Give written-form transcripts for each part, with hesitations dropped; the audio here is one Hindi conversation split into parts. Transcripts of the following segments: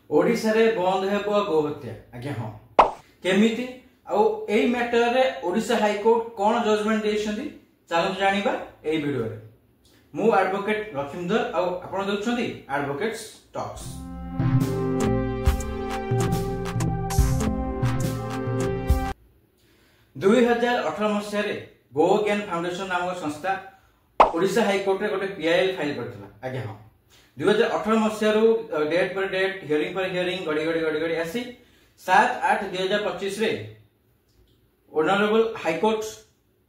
ओडिशा रे बंद हेबो गोहत्या आज्ञा हाँ केमिति एई मैटर रे ओडिशा हाईकोर्ट कौन जजमेंट देइछंती चलନ୍ତୁ जानिबा एई वीडियो रे। मु एडवोकेट लक्ष्मीधर आपण देखुछंती एडवोकेट्स टॉक्स। दुई 2018 मसीह गो ज्ञान फाउंडेशन नामक संस्था ओडिशा हाईकोर्ट रे गोटे पीआईएल फाइल करथिला आज्ञा हाँ 2018 मसीह डेट पर डेट हियरिंग पर हियरिंग गड़ी गड़ी आसी 7/8/2025 रे ऑनरेबल हाईकोर्ट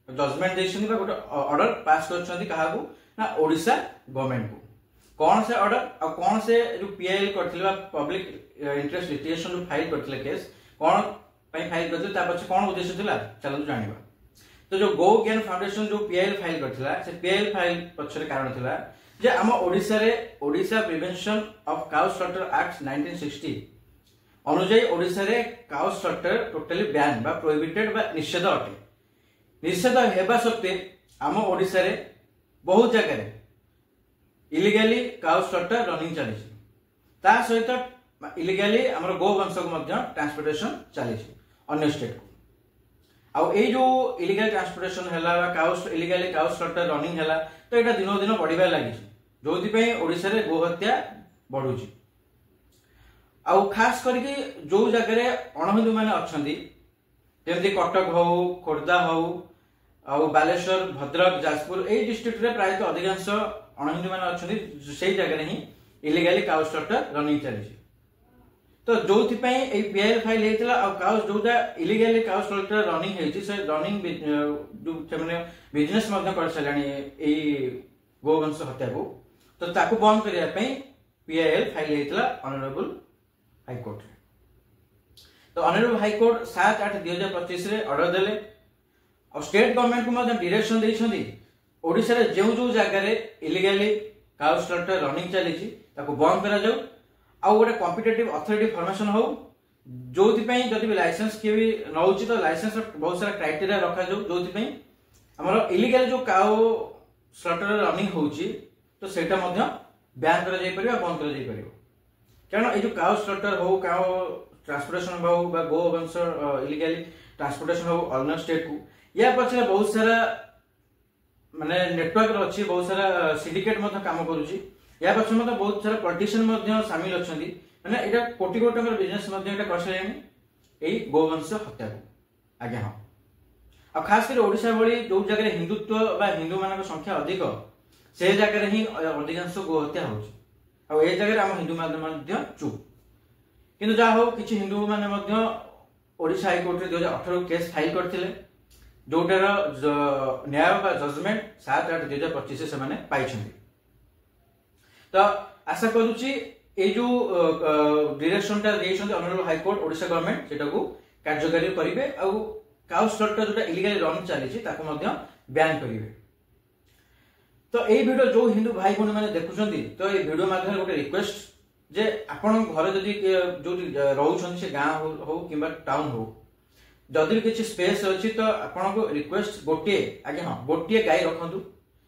जजमेंट देइछन्ती बा गोटे ऑर्डर पास करछन्ती काहाकू ना ओडिशा गवर्नमेंट को कौन से ऑर्डर और कौन से जो पीआईएल करथिला पब्लिक इंटरेस्ट लिटिगेशन जो फाइल करथिला केस कौन पई फाइल करथिला ता पछ कौन उद्देश्य थिला चलନ୍ତୁ जानिबा। तो जो गो ज्ञान फाउंडेशन जो पीआईएल फाइल करथिला से पीआईएल फाइल पछरे कारण थिला जे आम ओडिशा रे Odisha prevention of cow slaughter act 1960 अनुଯାୟୀ ओडिशा रे काउ स्लॉटर टोटली बैन बा प्रोहिबिटेड बा निषेध अटे। निषेध हेबा सत्वे आम ओडिशा रे बहुत जगह रे इलीगली काउ स्लॉटर रनिंग चली ता सहित इलीगली हमर गो वंश को मध्य ट्रांसपोर्टेशन चली अन्य स्टेट को आउ ए जो इलीगल ट्रांसपोर्टेशन हैला cow illegally cow slaughter running हैला तो एटा दिनो दिन बढ़िबा लागि जोथि पे ओडिशा रे गोहत्या बढ़ुची आउ खास करके जो जगह रे अणहिंदू माने अछंती जेमति कटक हो खोर्धा हो आउ बालेश्वर भद्रक जाजपुर ए डिस्ट्रिक्ट रे प्रायतः अधिकांश अणहिंदू माने अछंती सेही जगह रे ही इलीगली काउ स्लॉटर रनिंग चली तो जोथि पे ए पीआईएल फाइल हेतिला आ काउ जोदा इलीगली काउ स्लॉटर रनिंग हेछि से रनिंग जो माने बिजनेस मध्य कर सलानी ए गोवंश हत्या को तो ताकू बंद करिया पे पीआईएल फाइल हेतिला ऑनरेबल हाईकोर्ट तो ऑनरेबल हाईकोर्ट 7/8/2025 रे ऑर्डर देले और स्टेट गवर्नमेंट को मध्य डायरेक्शन देइछंती ओडिशा रे जेउ जो जगह रे इलीगली काउ स्लॉटर रनिंग चली ताकू बंद करा जाऊ आ गोटे कॉम्पिटिटिव अथॉरिटी फॉर्मेशन हो जोथि पे जदि लाइसेंस के भी नउची तो लाइसेंस बहुत सारा क्राइटेरिया रखा जाऊ जोथि पे हमर इलीगल जो काउ स्लॉटर रनिंग होउची तो सेटा मध्य बैन करा जाई परिबा बंद करा जाई परिबो कारण ए जो काउ स्लॉटर हो काउ ट्रांसपोर्टेशन हो बा गो वंश इलीगली ट्रांसपोर्टेशन हो अन्य स्टेट को या पछे बहुत सारा माने नेटवर्क अछि बहुत सारा सिंडिकेट मध्य काम करूची या पछे मते बहुत सारा पॉलिटिशियन मध्य शामिल अछंती माने एटा कोटी कोटी टका बिजनेस मध्य एटा करसलेनी एई गोवंश हत्या को आज्ञा हां आ खास कर ओडिशा भली जो जगह हिंदुत्व बा हिंदू मानक संख्या अधिक से जगह रे ही अधिकांश गो हत्या होची आ ए जगह हम हिंदू मध्य चुप किंतु जा हो किछि हिंदू माने मध्य ओडिशा हाईकोर्ट रे 2018 केस फाइल करथिले जोटार न्याय बा जजमेंट 7/8/2025 से माने पाइछंती तो आशा करूची ए जो डायरेक्शन टा देइछंती ऑनरेबल हाईकोर्ट ओडिशा गवर्नमेंट सेटा को कार्यकारी करिवे आ काउ स्लॉटर जोटा इलीगली रन चली ताको मध्य बैन करिवे। तो ए वीडियो जो हिंदू भाई बहन माने देखुछंती तो ए वीडियो माध्यम गोटे रिक्वेस्ट जे आपण घर जदी जो रहउछंती से गांव हो किबा टाउन हो जदी किछि स्पेस अछि तो आपण को रिक्वेस्ट गोटे आगे हां गोटे गाय रखंतु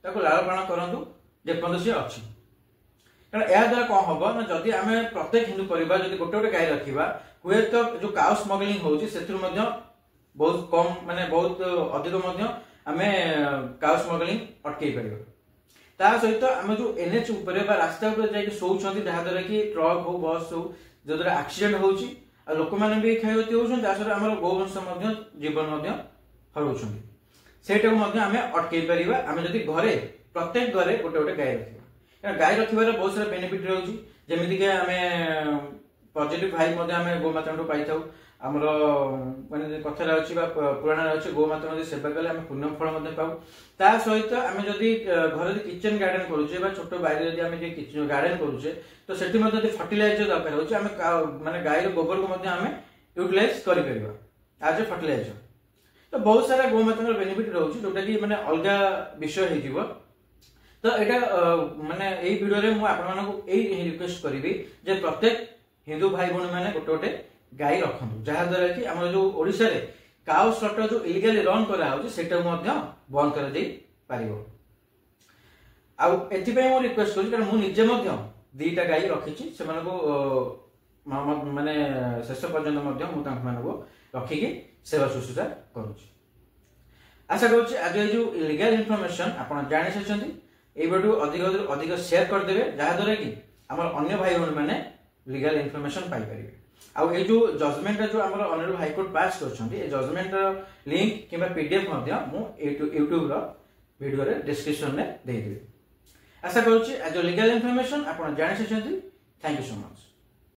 ताको लाल पालन करंतु जे पन्द से अछि कारण या द्वारा कौन हम ना जदि आम प्रत्येक हिंदू परिवार जदि गोटे गोटे गाय रखा हुए तो जो काउ स्मगलिंग हो बहुत कम माने बहुत अधिक आम काउ स्मगलिंग अटकई पार सहित आम जो एनएच रास्ता शोचती जहाँ द्वारा कि ट्रक हो बस हो जो द्वारा एक्सीडेंट होची लोक मैंने भी क्षयक्षति होती आम गोवंश जीवन हराउं से अटकई पार आम जदि घरे प्रत्येक घरे गोटे गोटे गाय रखा गाय रखिबार बहुत सारा बेनिफिट रहउची जेमिति के हमें पॉजिटिव वाइब मध्ये हमें गोमाता पाई थाउ हमर माने कथरा अछि बा पुराण अछि गोमाता मध्ये सेवा कले हमें पुण्य फल मध्ये पाउ ता सहित हमें जदी घर रे किचन गार्डन करूचे बा छोटो बाइरे जदी हमें जे किचन गार्डन करूचे तो सेठी मध्ये जदी फर्टिलाइजर दरकार होची हमें माने गाय रो गोबर को मध्ये हमें यूटिलाइज करि परिबा एज ए फर्टिलाइजर तो बहुत सारा गोमाता बेनिफिट रहउची जोटा कि माने अलगा विषय हे जीवो तो एटा माने एई वीडियो रे मु आपन मानको एई रिक्वेस्ट करिवि जे प्रत्येक हिंदू भाई बहन माने गोटे गोटे गाय रखंतु जहा द्वारा कि हमर जो ओडिसा रे काउ स्लॉटर जो इलीगली रन करा होची सेटा मध्य बंद करा जाई पारिबो आ एथि पे मु रिक्वेस्ट करि कारण मु निजे मध्य दीटा गाय रखिछि से मानको माने शेष पर्यंत रखिकी सेवा शुश्रूषा करुच्ची। आशा करुच्ची आज ये लीगल इनफॉरमेशन आप जानी सारी ये अधिक अधिक शेयर करदे जहाद्वारा कि आम अन्य भाई भौणी मैंने लीगल इनफॉरमेशन पाइपर। आउ ये जो जजमेंट जो आम ऑनरेबल हाईकोर्ट पास कर जजमेंट लिंक कि पीडीएफ यूट्यूब वीडियो डिस्क्रिप्शन में देदेवी। आशा करुच्ची आज लीगल इनफॉरमेशन आप जानी सारी। Thank you so much.